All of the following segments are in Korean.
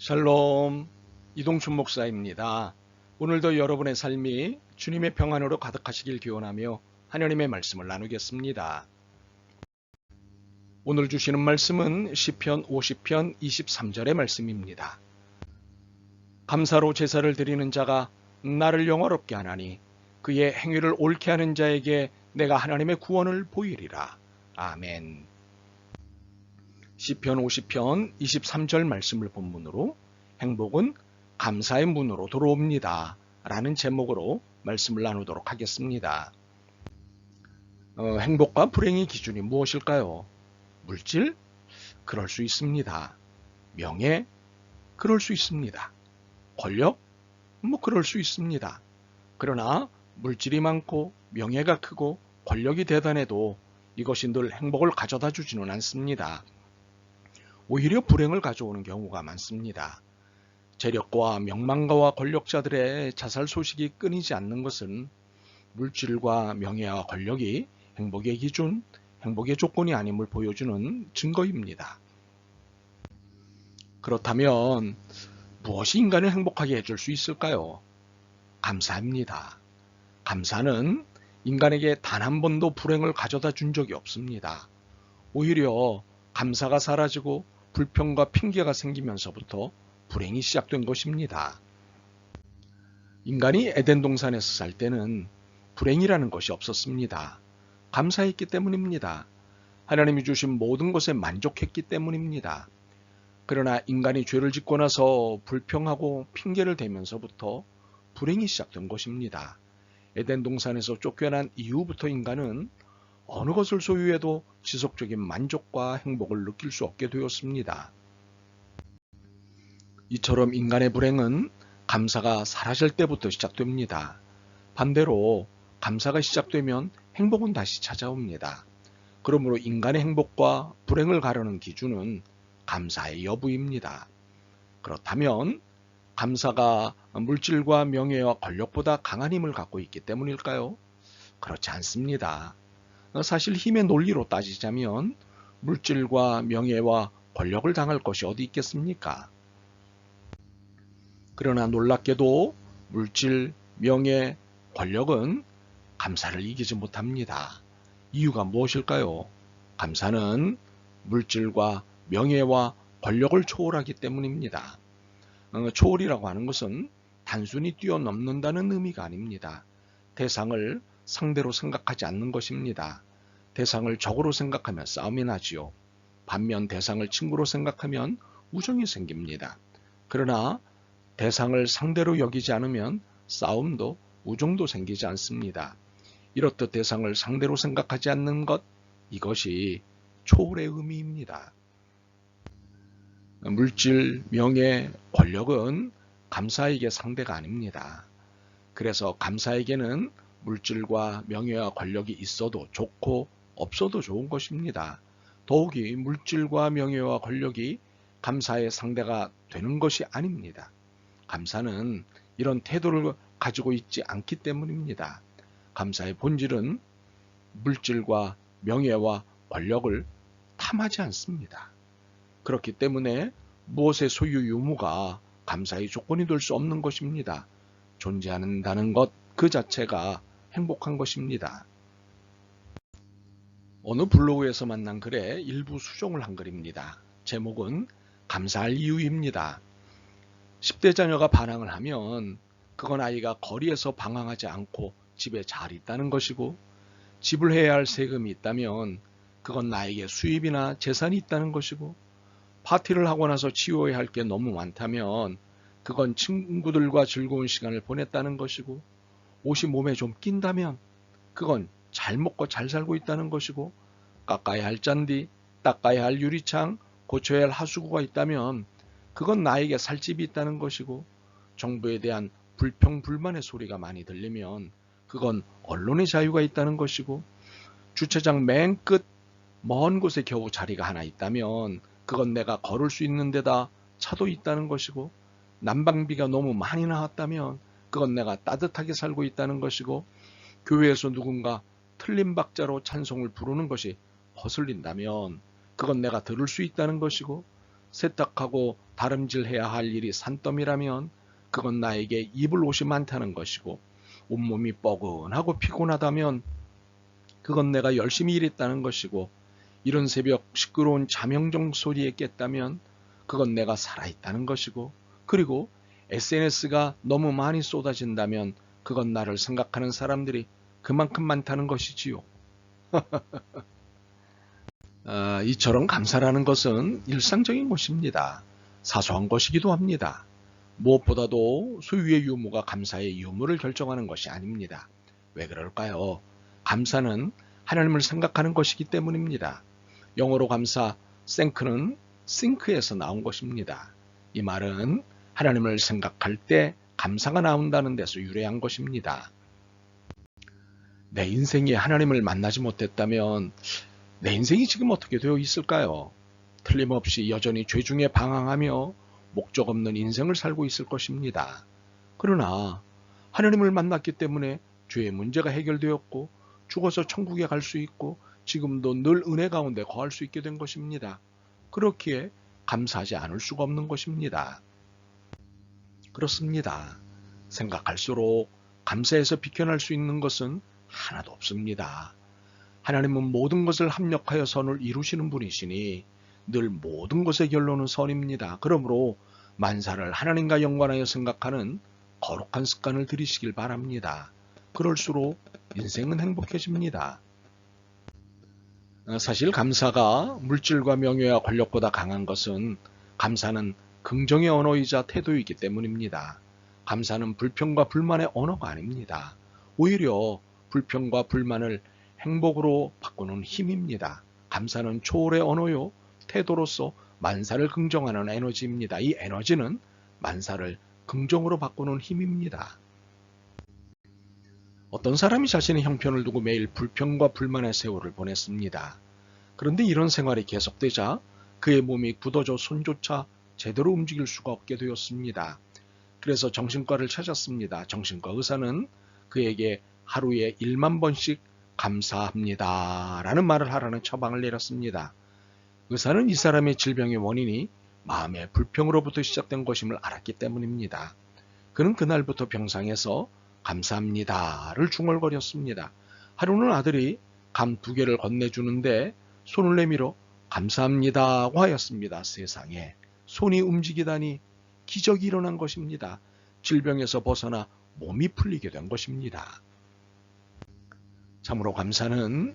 샬롬, 이동춘 목사입니다. 오늘도 여러분의 삶이 주님의 평안으로 가득하시길 기원하며 하나님의 말씀을 나누겠습니다. 오늘 주시는 말씀은 시편 50편 23절의 말씀입니다. 감사로 제사를 드리는 자가 나를 영화롭게 하나니 그의 행위를 옳게 하는 자에게 내가 하나님의 구원을 보이리라. 아멘. 시편 50편 23절 말씀을 본문으로 행복은 감사의 문으로 들어옵니다. 라는 제목으로 말씀을 나누도록 하겠습니다. 행복과 불행의 기준이 무엇일까요? 물질? 그럴 수 있습니다. 명예? 그럴 수 있습니다. 권력? 그럴 수 있습니다. 그러나 물질이 많고 명예가 크고 권력이 대단해도 이것이 늘 행복을 가져다 주지는 않습니다. 오히려 불행을 가져오는 경우가 많습니다. 재력과 명망가와 권력자들의 자살 소식이 끊이지 않는 것은 물질과 명예와 권력이 행복의 기준, 행복의 조건이 아님을 보여주는 증거입니다. 그렇다면 무엇이 인간을 행복하게 해줄 수 있을까요? 감사입니다. 감사는 인간에게 단 한 번도 불행을 가져다 준 적이 없습니다. 오히려 감사가 사라지고 불평과 핑계가 생기면서부터 불행이 시작된 것입니다. 인간이 에덴 동산에서 살 때는 불행이라는 것이 없었습니다. 감사했기 때문입니다. 하나님이 주신 모든 것에 만족했기 때문입니다. 그러나 인간이 죄를 짓고 나서 불평하고 핑계를 대면서부터 불행이 시작된 것입니다. 에덴 동산에서 쫓겨난 이후부터 인간은 어느 것을 소유해도 지속적인 만족과 행복을 느낄 수 없게 되었습니다. 이처럼 인간의 불행은 감사가 사라질 때부터 시작됩니다. 반대로 감사가 시작되면 행복은 다시 찾아옵니다. 그러므로 인간의 행복과 불행을 가르는 기준은 감사의 여부입니다. 그렇다면 감사가 물질과 명예와 권력보다 강한 힘을 갖고 있기 때문일까요? 그렇지 않습니다. 사실 힘의 논리로 따지자면 물질과 명예와 권력을 당할 것이 어디 있겠습니까? 그러나 놀랍게도 물질, 명예, 권력은 감사를 이기지 못합니다. 이유가 무엇일까요? 감사는 물질과 명예와 권력을 초월하기 때문입니다. 초월이라고 하는 것은 단순히 뛰어넘는다는 의미가 아닙니다. 대상을 상대로 생각하지 않는 것입니다. 대상을 적으로 생각하면 싸움이 나지요. 반면 대상을 친구로 생각하면 우정이 생깁니다. 그러나 대상을 상대로 여기지 않으면 싸움도 우정도 생기지 않습니다. 이렇듯 대상을 상대로 생각하지 않는 것, 이것이 초월의 의미입니다. 물질, 명예, 권력은 감사에게 상대가 아닙니다. 그래서 감사에게는 물질과 명예와 권력이 있어도 좋고 없어도 좋은 것입니다. 더욱이 물질과 명예와 권력이 감사의 상대가 되는 것이 아닙니다. 감사는 이런 태도를 가지고 있지 않기 때문입니다. 감사의 본질은 물질과 명예와 권력을 탐하지 않습니다. 그렇기 때문에 무엇의 소유 유무가 감사의 조건이 될 수 없는 것입니다. 존재한다는 것 그 자체가 행복한 것입니다. 어느 블로그에서 만난 글에 일부 수정을 한 글입니다. 제목은 감사할 이유입니다. 10대 자녀가 반항을 하면 그건 아이가 거리에서 방황하지 않고 집에 잘 있다는 것이고, 지불해야 할 세금이 있다면 그건 나에게 수입이나 재산이 있다는 것이고, 파티를 하고 나서 치워야 할 게 너무 많다면 그건 친구들과 즐거운 시간을 보냈다는 것이고, 옷이 몸에 좀 낀다면 그건 잘 먹고 잘 살고 있다는 것이고, 깎아야 할 잔디, 닦아야 할 유리창, 고쳐야 할 하수구가 있다면 그건 나에게 살집이 있다는 것이고, 정부에 대한 불평, 불만의 소리가 많이 들리면 그건 언론의 자유가 있다는 것이고, 주차장 맨 끝 먼 곳에 겨우 자리가 하나 있다면 그건 내가 걸을 수 있는 데다 차도 있다는 것이고, 난방비가 너무 많이 나왔다면 그건 내가 따뜻하게 살고 있다는 것이고, 교회에서 누군가 틀린 박자로 찬송을 부르는 것이 거슬린다면 그건 내가 들을 수 있다는 것이고, 세탁하고 다름질해야 할 일이 산더미라면 그건 나에게 입을 옷이 많다는 것이고, 온몸이 뻐근하고 피곤하다면 그건 내가 열심히 일했다는 것이고, 이른 새벽 시끄러운 자명종 소리에 깼다면 그건 내가 살아있다는 것이고, 그리고 SNS가 너무 많이 쏟아진다면 그건 나를 생각하는 사람들이 그만큼 많다는 것이지요. 이처럼 감사라는 것은 일상적인 것입니다. 사소한 것이기도 합니다. 무엇보다도 소유의 유무가 감사의 유무를 결정하는 것이 아닙니다. 왜 그럴까요? 감사는 하나님을 생각하는 것이기 때문입니다. 영어로 감사, thank는 think에서 나온 것입니다. 이 말은 하나님을 생각할 때 감사가 나온다는 데서 유래한 것입니다. 내 인생에 하나님을 만나지 못했다면 내 인생이 지금 어떻게 되어 있을까요? 틀림없이 여전히 죄 중에 방황하며 목적 없는 인생을 살고 있을 것입니다. 그러나 하나님을 만났기 때문에 죄의 문제가 해결되었고 죽어서 천국에 갈 수 있고 지금도 늘 은혜 가운데 거할 수 있게 된 것입니다. 그렇기에 감사하지 않을 수가 없는 것입니다. 그렇습니다. 생각할수록 감사에서 비껴날 수 있는 것은 하나도 없습니다. 하나님은 모든 것을 합력하여 선을 이루시는 분이시니 늘 모든 것의 결론은 선입니다. 그러므로 만사를 하나님과 연관하여 생각하는 거룩한 습관을 들이시길 바랍니다. 그럴수록 인생은 행복해집니다. 사실 감사가 물질과 명예와 권력보다 강한 것은 감사는 긍정의 언어이자 태도이기 때문입니다. 감사는 불평과 불만의 언어가 아닙니다. 오히려 불평과 불만을 행복으로 바꾸는 힘입니다. 감사는 초월의 언어요, 태도로서 만사를 긍정하는 에너지입니다. 이 에너지는 만사를 긍정으로 바꾸는 힘입니다. 어떤 사람이 자신의 형편을 두고 매일 불평과 불만의 세월을 보냈습니다. 그런데 이런 생활이 계속되자 그의 몸이 굳어져 손조차 제대로 움직일 수가 없게 되었습니다. 그래서 정신과를 찾았습니다. 정신과 의사는 그에게 하루에 1만 번씩 감사합니다 라는 말을 하라는 처방을 내렸습니다. 의사는 이 사람의 질병의 원인이 마음의 불평으로부터 시작된 것임을 알았기 때문입니다. 그는 그날부터 병상에서 감사합니다를 중얼거렸습니다. 하루는 아들이 감 2개를 건네주는데 손을 내밀어 감사합니다고 하였습니다. 세상에, 손이 움직이다니 기적이 일어난 것입니다. 질병에서 벗어나 몸이 풀리게 된 것입니다. 참으로 감사는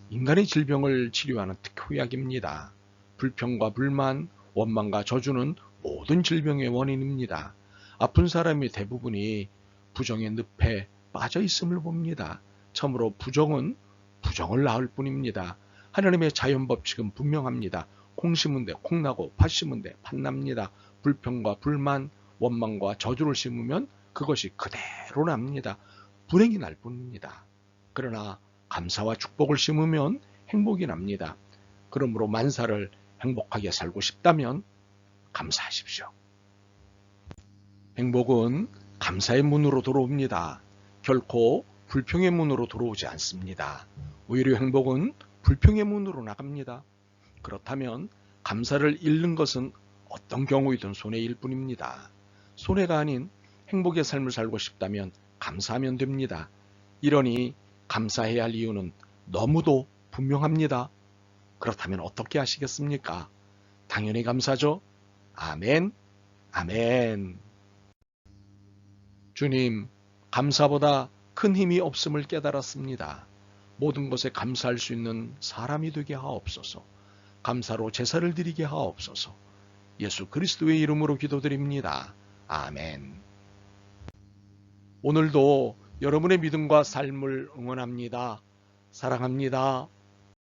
인간의 질병을 치료하는 특효약입니다. 불평과 불만, 원망과 저주는 모든 질병의 원인입니다. 아픈 사람의 대부분이 부정의 늪에 빠져 있음을 봅니다. 참으로 부정은 부정을 낳을 뿐입니다. 하나님의 자연 법칙은 분명합니다. 콩 심은 데 콩나고 팥 심은 데 팥납니다. 불평과 불만, 원망과 저주를 심으면 그것이 그대로 납니다. 불행이 날 뿐입니다. 그러나 감사와 축복을 심으면 행복이 납니다. 그러므로 만사를 행복하게 살고 싶다면 감사하십시오. 행복은 감사의 문으로 들어옵니다. 결코 불평의 문으로 들어오지 않습니다. 오히려 행복은 불평의 문으로 나갑니다. 그렇다면 감사를 잃는 것은 어떤 경우이든 손해일 뿐입니다. 손해가 아닌 행복의 삶을 살고 싶다면 감사하면 됩니다. 이러니 감사해야 할 이유는 너무도 분명합니다. 그렇다면 어떻게 하시겠습니까? 당연히 감사죠. 아멘, 아멘. 주님, 감사보다 큰 힘이 없음을 깨달았습니다. 모든 것에 감사할 수 있는 사람이 되게 하옵소서. 감사로 제사를 드리게 하옵소서. 예수 그리스도의 이름으로 기도드립니다. 아멘. 오늘도 여러분의 믿음과 삶을 응원합니다. 사랑합니다.